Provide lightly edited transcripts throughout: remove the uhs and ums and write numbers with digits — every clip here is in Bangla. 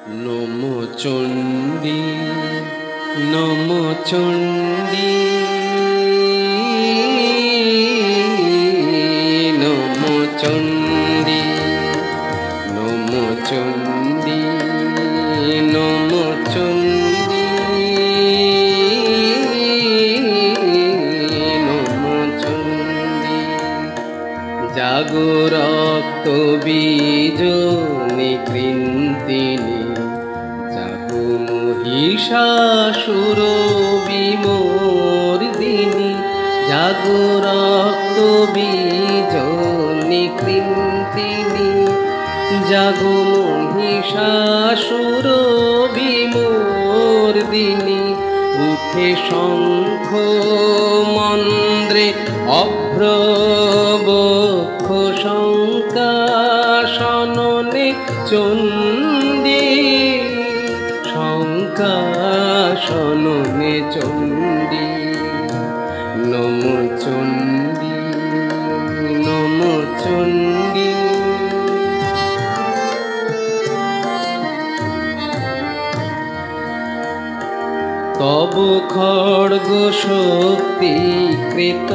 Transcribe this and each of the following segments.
নমো চণ্ডী নমো চণ্ডী নমো চণ্ডী নমো চণ্ডী নমো চণ্ডী নমো চণ্ডী জাগো রক্ত বীজ নিকৃন্তিনি জাগো মহিষাসুর বিমর্দিনী জাগো রক্ত বীজ নিকৃন্তিনি জাগো মহিষাসুর বিমর্দিনী উঠে শঙ্খ মন্দ্রে অভ্রবক্ষ শঙ্কাশননে চণ্ডী শঙ্কাশননে চণ্ডী নমো চণ্ডী নমো চণ্ডী তব খড়গ শক্তি কৃত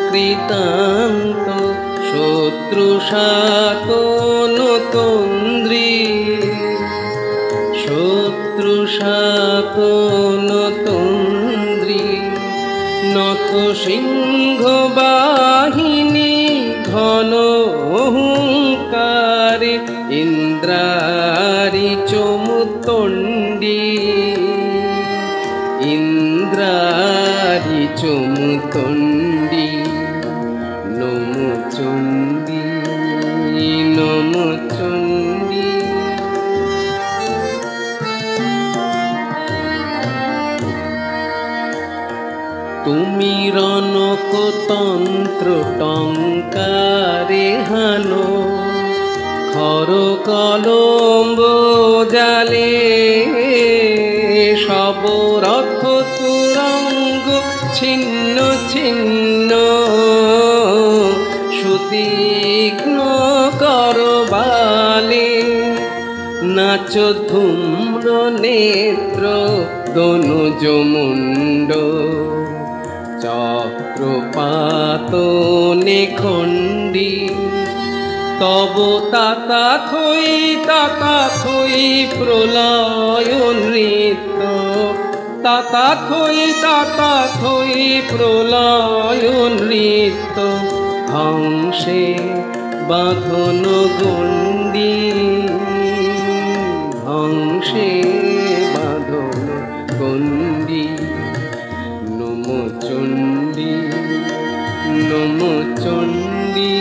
কৃতান্ত শত্রু শাতন তন্দ্রী শত্রু শাতন তন্দ্রী নত সিংহ বাহিনী ঘন হুঙ্কারে ইন্দ্রারি চমুতণ্ডী ইন্দ্রারি চমুতণ্ডী নমো চণ্ডী নমো চণ্ডী তুমি রণকতন্ত্র টঙ্কারে হানো খর কলম্ব জালে সব রথ তুরঙ্গ ছিন্ন ছিন্ন সুতীক্ষ্ণ করবালে নাচ ধূম্র নেত্র দনুজ মুণ্ড চক্রপাত নিখণ্ডী তব তাতা থই প্রলয় নৃত্য তাতা থই প্রলয় নৃত্য হংসে বাঁধন গণ্ডী হংসে বাঁধন গণ্ডী নমো চণ্ডী নমো চণ্ডী